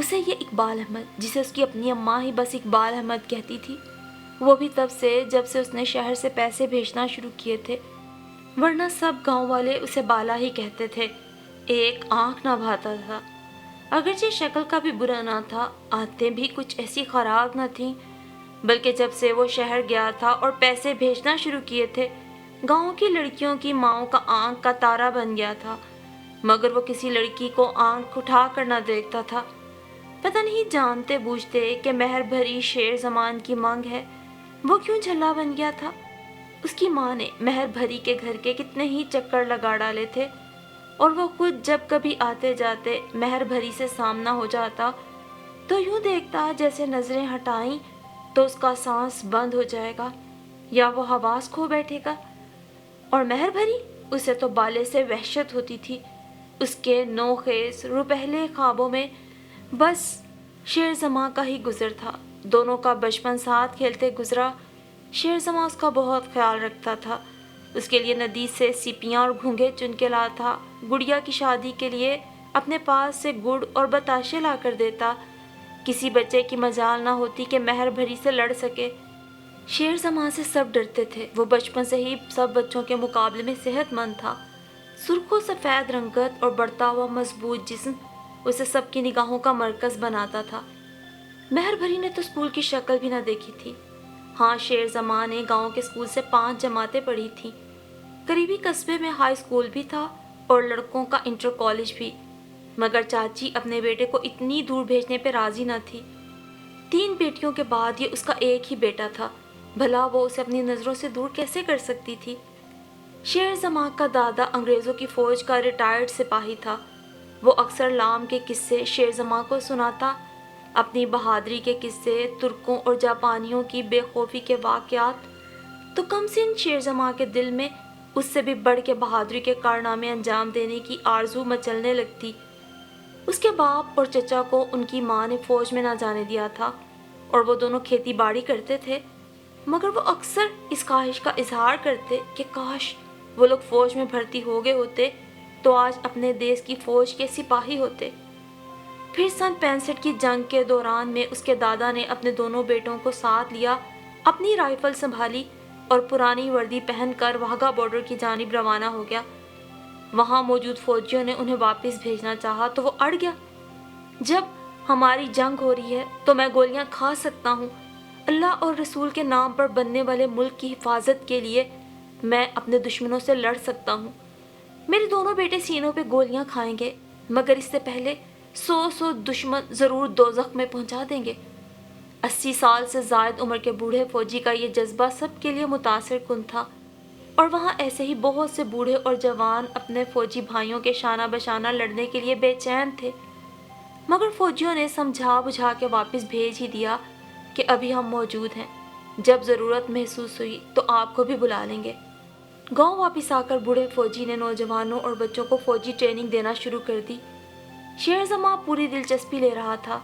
اسے یہ اقبال احمد، جسے اس کی اپنی اماں ہی بس اقبال احمد کہتی تھی، وہ بھی تب سے جب سے اس نے شہر سے پیسے بھیجنا شروع کیے تھے، ورنہ سب گاؤں والے اسے بالا ہی کہتے تھے۔ ایک آنکھ نہ بھاتا تھا، اگرچہ شکل کا بھی برا نہ تھا، عادتیں بھی کچھ ایسی خراب نہ تھیں، بلکہ جب سے وہ شہر گیا تھا اور پیسے بھیجنا شروع کیے تھے، گاؤں کی لڑکیوں کی ماؤں کا آنکھ کا تارا بن گیا تھا، مگر وہ کسی لڑکی کو آنکھ اٹھا کر نہ دیکھتا تھا۔ پتہ نہیں جانتے بوجھتے کہ مہر بھری شیر زمان کی مانگ ہے، وہ کیوں جھلا بن گیا تھا۔ اس کی ماں نے مہر بھری کے گھر کے کتنے ہی چکر لگا ڈالے تھے، اور وہ خود جب کبھی آتے جاتے مہر بھری سے سامنا ہو جاتا تو یوں دیکھتا جیسے نظریں ہٹائیں تو اس کا سانس بند ہو جائے گا یا وہ حواس کھو بیٹھے گا۔ اور مہر بھری، اسے تو بالے سے وحشت ہوتی تھی۔ اس کے نوخیز روپہلے خوابوں میں بس شیر زماں کا ہی گزر تھا۔ دونوں کا بچپن ساتھ کھیلتے گزرا۔ شیر زماں اس کا بہت خیال رکھتا تھا، اس کے لیے ندی سے سیپیاں اور گھونگھے چن کے لاتا، گڑیا کی شادی کے لیے اپنے پاس سے گڑ اور بتاشے لا کر دیتا۔ کسی بچے کی مجال نہ ہوتی کہ مہر بھری سے لڑ سکے۔ شیر زماں سے سب ڈرتے تھے، وہ بچپن سے ہی سب بچوں کے مقابلے میں صحت مند تھا۔ سرخ و سفید رنگت اور بڑھتا ہوا مضبوط جسم اسے سب کی نگاہوں کا مرکز بناتا تھا۔ مہر بھری نے تو اسکول کی شکل بھی نہ دیکھی تھی۔ ہاں، شیر زماں نے گاؤں کے اسکول سے 5 جماعتیں پڑھی تھیں۔ قریبی قصبے میں ہائی اسکول بھی تھا اور لڑکوں کا انٹر کالج بھی، مگر چاچی اپنے بیٹے کو اتنی دور بھیجنے پہ راضی نہ تھی۔ 3 بیٹیوں کے بعد یہ اس کا ایک ہی بیٹا تھا، بھلا وہ اسے اپنی نظروں سے دور کیسے کر سکتی تھی۔ شیر زماں کا دادا انگریزوں کی فوج کا ریٹائرڈ سپاہی تھا۔ وہ اکثر لام کے قصے شیر زماں کو سناتا، اپنی بہادری کے قصے، ترکوں اور جاپانیوں کی بے خوفی کے واقعات، تو کم سن شیر زماں کے دل میں اس سے بھی بڑھ کے بہادری کے کارنامے انجام دینے کی آرزو مچلنے لگتی۔ اس کے باپ اور چچا کو ان کی ماں نے فوج میں نہ جانے دیا تھا اور وہ دونوں کھیتی باڑی کرتے تھے، مگر وہ اکثر اس خواہش کا اظہار کرتے کہ کاش وہ لوگ فوج میں بھرتی ہو گئے ہوتے تو آج اپنے دیس کی فوج کے سپاہی ہوتے۔ پھر سن 65 کی جنگ کے دوران میں اس کے دادا نے اپنے دونوں بیٹوں کو ساتھ لیا، اپنی رائفل سنبھالی اور پرانی وردی پہن کر واہگہ بارڈر کی جانب روانہ ہو گیا۔ وہاں موجود فوجیوں نے انہیں واپس بھیجنا چاہا تو وہ اڑ گیا۔ جب ہماری جنگ ہو رہی ہے تو میں گولیاں کھا سکتا ہوں، اللہ اور رسول کے نام پر بننے والے ملک کی حفاظت کے لیے میں اپنے دشمنوں سے لڑ سکتا ہوں۔ میرے دونوں بیٹے سینوں پہ گولیاں کھائیں گے، مگر اس سے پہلے 100 دشمن ضرور دوزخ میں پہنچا دیں گے۔ 80 سال سے زائد عمر کے بوڑھے فوجی کا یہ جذبہ سب کے لیے متاثر کن تھا، اور وہاں ایسے ہی بہت سے بوڑھے اور جوان اپنے فوجی بھائیوں کے شانہ بشانہ لڑنے کے لیے بے چین تھے، مگر فوجیوں نے سمجھا بجھا کے واپس بھیج ہی دیا کہ ابھی ہم موجود ہیں، جب ضرورت محسوس ہوئی تو آپ کو بھی بلا لیں گے۔ گاؤں واپس آ کر بوڑھے فوجی نے نوجوانوں اور بچوں کو فوجی ٹریننگ دینا شروع کر دی۔ شیر زماں پوری دلچسپی لے رہا تھا۔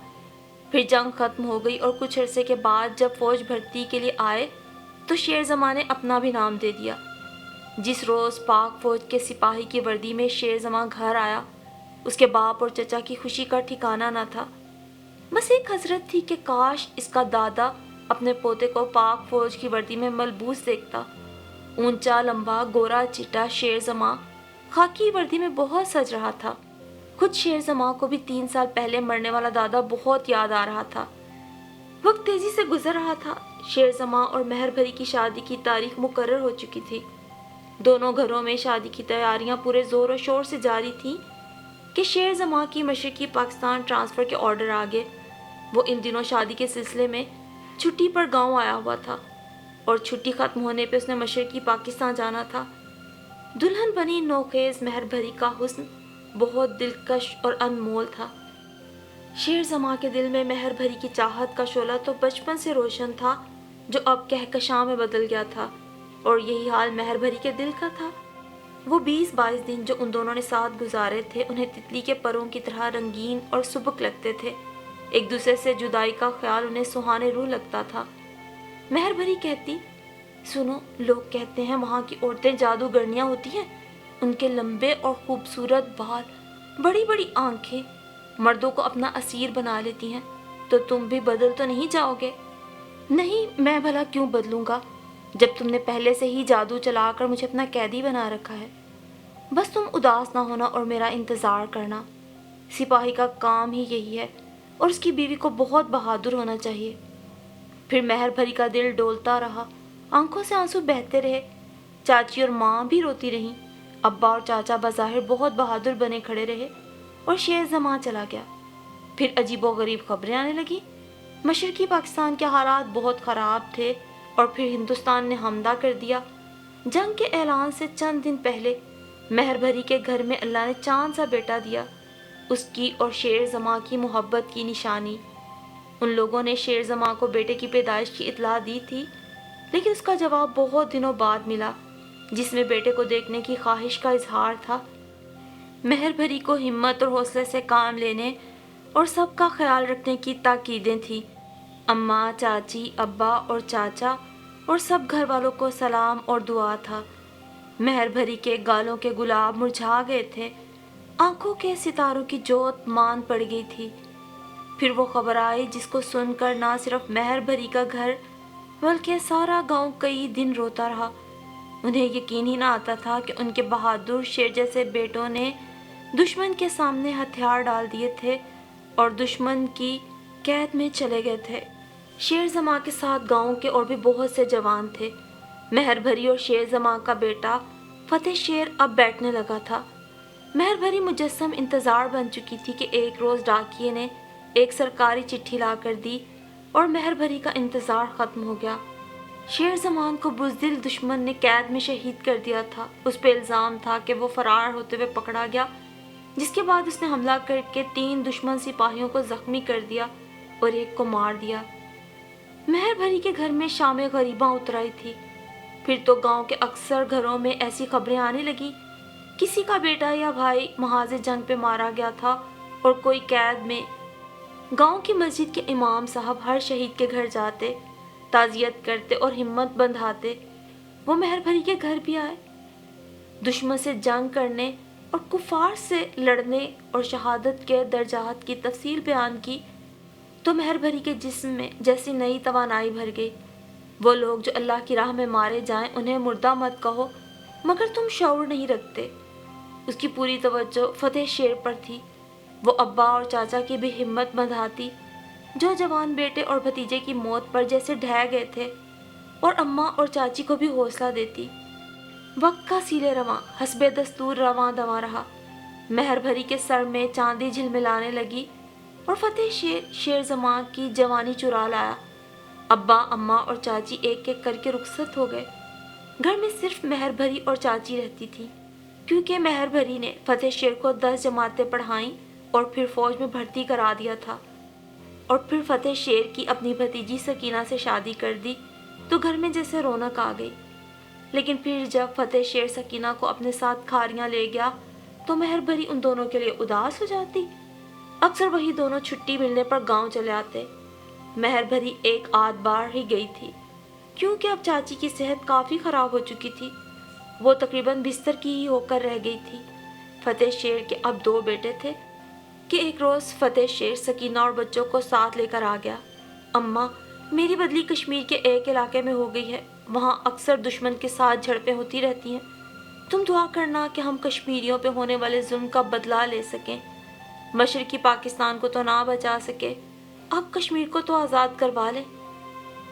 پھر جنگ ختم ہو گئی اور کچھ عرصے کے بعد جب فوج بھرتی کے لیے آئے تو شیر زماں نے اپنا بھی نام دے دیا۔ جس روز پاک فوج کے سپاہی کی وردی میں شیر زماں گھر آیا، اس کے باپ اور چچا کی خوشی کا ٹھکانہ نہ تھا۔ بس ایک حسرت تھی کہ کاش اس کا دادا اپنے پوتے کو پاک فوج کی وردی میں ملبوس دیکھتا۔ اونچا لمبا گورا چٹا شیر زماں خاکی وردی میں بہت سج رہا تھا۔ خود شیر زماں کو بھی 3 سال پہلے مرنے والا دادا بہت یاد آ رہا تھا۔ وقت تیزی سے گزر رہا تھا۔ شیر زماں اور مہر بھری کی شادی کی تاریخ مقرر ہو چکی تھی۔ دونوں گھروں میں شادی کی تیاریاں پورے زور و شور سے جاری تھیں کہ شیر زماں کی مشرقی پاکستان ٹرانسفر کے آرڈر آ گئے۔ وہ ان دنوں شادی کے سلسلے میں چھٹی پر گاؤں آیا ہوا تھا اور چھٹی ختم ہونے پہ اس نے مشرقی پاکستان جانا تھا۔ دلہن بنی نوخیز مہر بھری کا حسن بہت دلکش اور انمول تھا۔ شیر زماں کے دل میں مہر بھری کی چاہت کا شعلہ تو بچپن سے روشن تھا، جو اب کہکشاں میں بدل گیا تھا، اور یہی حال مہر بھری کے دل کا تھا۔ وہ 20-22 دن جو ان دونوں نے ساتھ گزارے تھے انہیں تتلی کے پروں کی طرح رنگین اور سبک لگتے تھے۔ ایک دوسرے سے جدائی کا خیال انہیں سہانے روح لگتا تھا۔ مہر بھری کہتی، سنو، لوگ کہتے ہیں وہاں کی عورتیں جادوگرنیاں ہوتی ہیں، ان کے لمبے اور خوبصورت بال، بڑی بڑی آنکھیں، مردوں کو اپنا اسیر بنا لیتی ہیں، تو تم بھی بدل تو نہیں جاؤ گے؟ نہیں، میں بھلا کیوں بدلوں گا جب تم نے پہلے سے ہی جادو چلا کر مجھے اپنا قیدی بنا رکھا ہے۔ بس تم اداس نہ ہونا اور میرا انتظار کرنا۔ سپاہی کا کام ہی یہی ہے، اور اس کی بیوی کو بہت بہادر ہونا چاہیے۔ پھر مہر بھری کا دل ڈولتا رہا، آنکھوں سے آنسو بہتے رہے۔ چاچی اور ماں بھی روتی رہیں۔ ابا اور چاچا بظاہر بہت بہادر بنے کھڑے رہے، اور شیر زماں چلا گیا۔ پھر عجیب و غریب خبریں آنے لگیں۔ مشرقی پاکستان کے حالات بہت خراب تھے، اور پھر ہندوستان نے حملہ کر دیا۔ جنگ کے اعلان سے چند دن پہلے مہر بھری کے گھر میں اللہ نے چاند سا بیٹا دیا، اس کی اور شیر زماں کی محبت کی نشانی۔ ان لوگوں نے شیر زماں کو بیٹے کی پیدائش کی اطلاع دی تھی، لیکن اس کا جواب بہت دنوں بعد ملا، جس میں بیٹے کو دیکھنے کی خواہش کا اظہار تھا۔ مہر بھری کو ہمت اور حوصلے سے کام لینے اور سب کا خیال رکھنے کی تاکیدیں تھیں۔ اماں، چاچی، ابا اور چاچا اور سب گھر والوں کو سلام اور دعا تھا۔ مہر بھری کے گالوں کے گلاب مرجھا گئے تھے، آنکھوں کے ستاروں کی جوت مان پڑ گئی تھی۔ پھر وہ خبر آئی جس کو سن کر نہ صرف مہر بھری کا گھر بلکہ سارا گاؤں کئی دن روتا رہا۔ انہیں یقین ہی نہ آتا تھا کہ ان کے بہادر شیر جیسے بیٹوں نے دشمن کے سامنے ہتھیار ڈال دیے تھے اور دشمن کی قید میں چلے گئے تھے۔ شیر زماں کے ساتھ گاؤں کے اور بھی بہت سے جوان تھے۔ مہر بھری اور شیر زماں کا بیٹا فتح شیر اب بیٹھنے لگا تھا۔ مہر بھری مجسم انتظار بن چکی تھی کہ ایک روز ڈاکیے نے ایک سرکاری چٹھی لا کر دی اور مہر بھری کا انتظار ختم ہو گیا۔ شیر زمان کو بزدل دشمن نے قید میں شہید کر دیا تھا۔ اس پہ الزام تھا کہ وہ فرار ہوتے ہوئے پکڑا گیا، جس کے بعد اس نے حملہ کر کے 3 دشمن سپاہیوں کو زخمی کر دیا اور ایک کو مار دیا۔ مہر بھری کے گھر میں شام غریباں اتر آئی تھی۔ پھر تو گاؤں کے اکثر گھروں میں ایسی خبریں آنے لگیں، کسی کا بیٹا یا بھائی محاذ جنگ پہ مارا گیا تھا اور کوئی قید میں۔ گاؤں کی مسجد کے امام صاحب ہر شہید کے گھر جاتے، تعزیت کرتے اور ہمت بندھاتے۔ وہ مہر بھری کے گھر بھی آئے، دشمن سے جنگ کرنے اور کفار سے لڑنے اور شہادت کے درجات کی تفصیل بیان کی، تو مہر بھری کے جسم میں جیسی نئی توانائی بھر گئی۔ وہ لوگ جو اللہ کی راہ میں مارے جائیں انہیں مردہ مت کہو، مگر تم شعور نہیں رکھتے۔ اس کی پوری توجہ فتح شیر پر تھی۔ وہ ابا اور چاچا کی بھی ہمت بندھاتی، جو جوان بیٹے اور بھتیجے کی موت پر جیسے ڈھہ گئے تھے، اور اماں اور چاچی کو بھی حوصلہ دیتی۔ وقت کا سیلے رواں حسب دستور رواں دواں رہا۔ مہر بھری کے سر میں چاندی جھلملانے لگی اور فتح شیر زماں کی جوانی چرا لایا۔ ابا، اماں اور چاچی ایک ایک کر کے رخصت ہو گئے۔ گھر میں صرف مہر بھری اور چاچی رہتی تھی، کیونکہ مہر بھری نے فتح شیر کو 10 جماعتیں پڑھائیں اور پھر فوج میں بھرتی کرا دیا تھا، اور پھر فتح شیر کی اپنی بھتیجی سکینہ سے شادی کر دی تو گھر میں جیسے رونق آ گئی۔ لیکن پھر جب فتح شیر سکینہ کو اپنے ساتھ کھاریاں لے گیا تو مہر بھری ان دونوں کے لیے اداس ہو جاتی۔ اکثر وہی دونوں چھٹی ملنے پر گاؤں چلے آتے۔ مہر بھری ایک آدھ بار ہی گئی تھی، کیونکہ اب چاچی کی صحت کافی خراب ہو چکی تھی۔ وہ تقریباً بستر کی ہی ہو کر رہ گئی تھی۔ فتح شیر کے اب 2 بیٹے تھے کہ ایک روز فتح شیر سکینہ اور بچوں کو ساتھ لے کر آ گیا۔ اماں، میری بدلی کشمیر کے ایک علاقے میں ہو گئی ہے، وہاں اکثر دشمن کے ساتھ جھڑپیں ہوتی رہتی ہیں۔ تم دعا کرنا کہ ہم کشمیریوں پہ ہونے والے ظلم کا بدلہ لے سکیں۔ مشرقی پاکستان کو تو نہ بچا سکے، اب کشمیر کو تو آزاد کروا لیں۔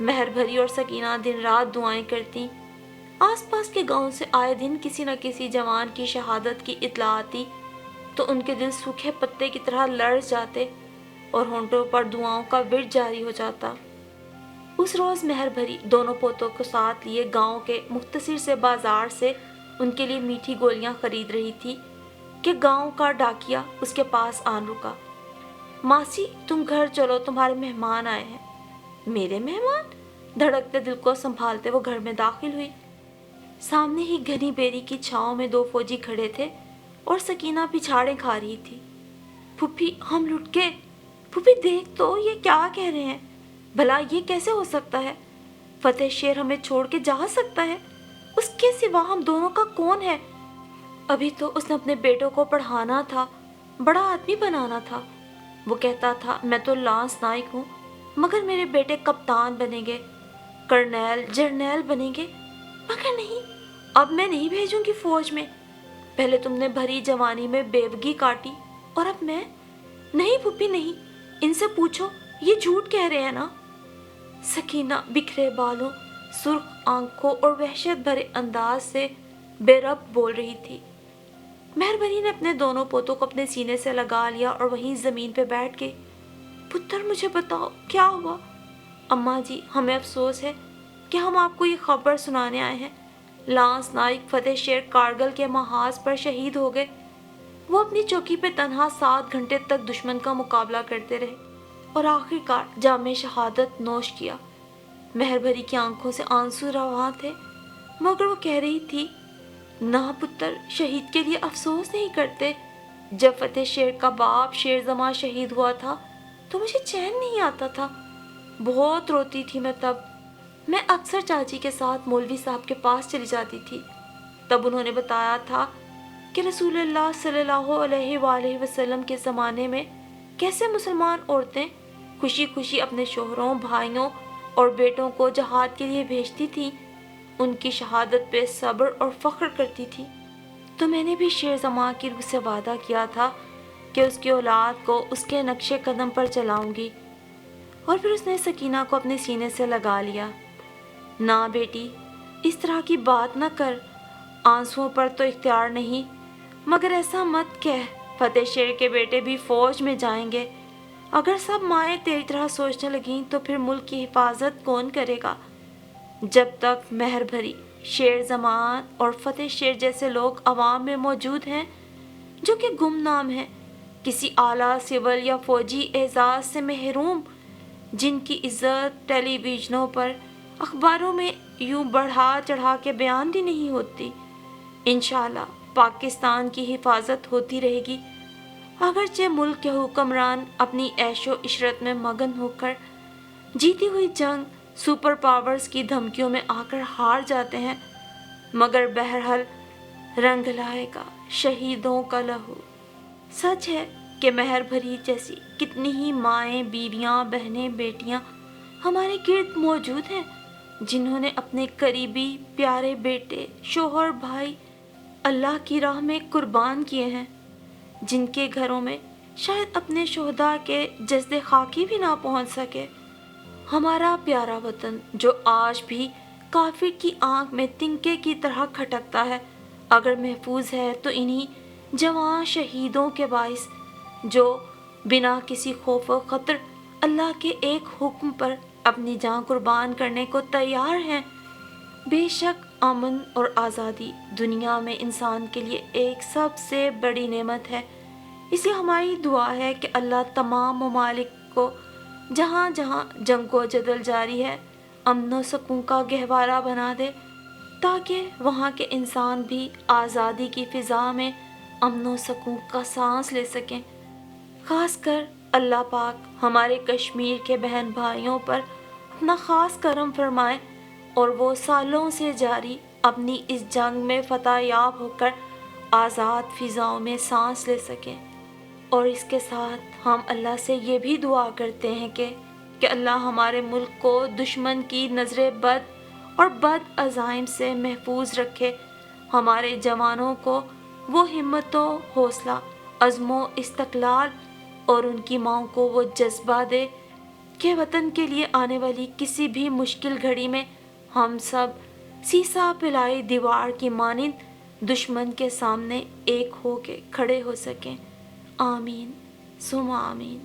مہر بھری اور سکینہ دن رات دعائیں کرتی۔ آس پاس کے گاؤں سے آئے دن کسی نہ کسی جوان کی شہادت کی اطلاع آتی تو ان کے دل سوکھے پتے کی طرح لرز جاتے اور ہونٹوں پر دعاؤں کا ورد جاری ہو جاتا۔ اس روز مہر بھری دونوں پوتوں کو ساتھ لیے گاؤں کے مختصر سے بازار سے ان کے لیے میٹھی گولیاں خرید رہی تھی کہ گاؤں کا ڈاکیا اس کے پاس آن رکا۔ ماسی، تم گھر چلو، تمہارے مہمان آئے ہیں۔ میرے مہمان؟ دھڑکتے دل کو سنبھالتے وہ گھر میں داخل ہوئی۔ سامنے ہی گھنی بیری کی چھاؤں میں 2 فوجی کھڑے تھے اور سکینہ پچھاڑیں کھا رہی تھی۔ پھوپھی، ہم لٹ گئے۔ پھوپھی دیکھ تو، یہ کیا کہہ رہے ہیں؟ بھلا یہ کیسے ہو سکتا ہے؟ فتح شیر ہمیں چھوڑ کے جا سکتا ہے؟ اس کے سوا ہم دونوں کا کون ہے؟ ابھی تو اس نے اپنے بیٹوں کو پڑھانا تھا، بڑا آدمی بنانا تھا، وہ کہتا تھا میں تو لانس نائک ہوں، مگر میرے بیٹے کپتان بنیں گے، کرنیل جرنیل بنیں گے، مگر نہیں، اب میں نہیں بھیجوں گی فوج میں۔ پہلے تم نے بھری جوانی میں بیوگی کاٹی اور اب میں؟ نہیں پھوپھی نہیں، ان سے پوچھو، یہ جھوٹ کہہ رہے ہیں نا۔ سکینہ بکھرے بالوں، سرخ آنکھوں اور وحشت بھرے انداز سے بے ربط بول رہی تھی۔ مہربانی نے اپنے دونوں پوتوں کو اپنے سینے سے لگا لیا اور وہیں زمین پہ بیٹھ گئی۔ پتر مجھے بتاؤ کیا ہوا؟ اماں جی ہمیں افسوس ہے کہ ہم آپ کو یہ خبر سنانے آئے ہیں۔ لانس نائک فتح شیر کارگل کے محاذ پر شہید ہو گئے۔ وہ اپنی چوکی پہ تنہا 7 گھنٹے تک دشمن کا مقابلہ کرتے رہے اور آخر کار جام شہادت نوش کیا۔ مہربری کی آنکھوں سے آنسو رواں تھے، مگر وہ کہہ رہی تھی، نہ پتر، شہید کے لیے افسوس نہیں کرتے۔ جب فتح شیر کا باپ شیر زماں شہید ہوا تھا تو مجھے چین نہیں آتا تھا، بہت روتی تھی میں تب۔ میں اکثر چاچی کے ساتھ مولوی صاحب کے پاس چلی جاتی تھی۔ تب انہوں نے بتایا تھا کہ رسول اللہ صلی اللہ علیہ وآلہ وسلم کے زمانے میں کیسے مسلمان عورتیں خوشی خوشی اپنے شوہروں، بھائیوں اور بیٹوں کو جہاد کے لیے بھیجتی تھیں، ان کی شہادت پہ صبر اور فخر کرتی تھی۔ تو میں نے بھی شیر زماں کی روح سے وعدہ کیا تھا کہ اس کی اولاد کو اس کے نقش قدم پر چلاؤں گی۔ اور پھر اس نے سکینہ کو اپنے سینے سے لگا لیا۔ نہ بیٹی، اس طرح کی بات نہ کر، آنسوؤں پر تو اختیار نہیں، مگر ایسا مت کہہ، فتح شیر کے بیٹے بھی فوج میں جائیں گے۔ اگر سب مائیں تیری طرح سوچنے لگیں تو پھر ملک کی حفاظت کون کرے گا؟ جب تک مہر بھری، شیر زمان اور فتح شیر جیسے لوگ عوام میں موجود ہیں جو کہ گمنام ہیں، کسی اعلیٰ سول یا فوجی اعزاز سے محروم، جن کی عزت ٹیلی ویژنوں پر، اخباروں میں یوں بڑھا چڑھا کے بیان بھی نہیں ہوتی، انشاءاللہ پاکستان کی حفاظت ہوتی رہے گی۔ اگرچہ ملک کے حکمران اپنی عیش و عشرت میں مگن ہو کر جیتی ہوئی جنگ سپر پاورز کی دھمکیوں میں آ کر ہار جاتے ہیں، مگر بہرحال رنگ لائے گا شہیدوں کا لہو۔ سچ ہے کہ مہر بھری جیسی کتنی ہی مائیں، بیویاں، بہنیں، بیٹیاں ہمارے گرد موجود ہیں جنہوں نے اپنے قریبی پیارے بیٹے، شوہر، بھائی اللہ کی راہ میں قربان کیے ہیں، جن کے گھروں میں شاید اپنے شہداء کے جسد خاکی بھی نہ پہنچ سکے۔ ہمارا پیارا وطن جو آج بھی کافر کی آنکھ میں تنکے کی طرح کھٹکتا ہے، اگر محفوظ ہے تو انہی جوان شہیدوں کے باعث، جو بنا کسی خوف و خطر اللہ کے ایک حکم پر اپنی جان قربان کرنے کو تیار ہیں۔ بے شک امن اور آزادی دنیا میں انسان کے لیے ایک سب سے بڑی نعمت ہے، اس لیے ہماری دعا ہے کہ اللہ تمام ممالک کو جہاں جہاں جنگ و جدل جاری ہے امن و سکون کا گہوارہ بنا دے، تاکہ وہاں کے انسان بھی آزادی کی فضا میں امن و سکون کا سانس لے سکیں۔ خاص کر اللہ پاک ہمارے کشمیر کے بہن بھائیوں پر اپنا خاص کرم فرمائے اور وہ سالوں سے جاری اپنی اس جنگ میں فتح یاب ہو کر آزاد فضاؤں میں سانس لے سکیں۔ اور اس کے ساتھ ہم اللہ سے یہ بھی دعا کرتے ہیں کہ اللہ ہمارے ملک کو دشمن کی نظر بد اور بد عزائم سے محفوظ رکھے، ہمارے جوانوں کو وہ ہمت و حوصلہ، عزم و استقلال اور ان کی ماں کو وہ جذبہ دے کہ وطن کے لیے آنے والی کسی بھی مشکل گھڑی میں ہم سب سیسا پلائی دیوار کی مانند دشمن کے سامنے ایک ہو کے کھڑے ہو سکیں۔ آمین ثم آمین۔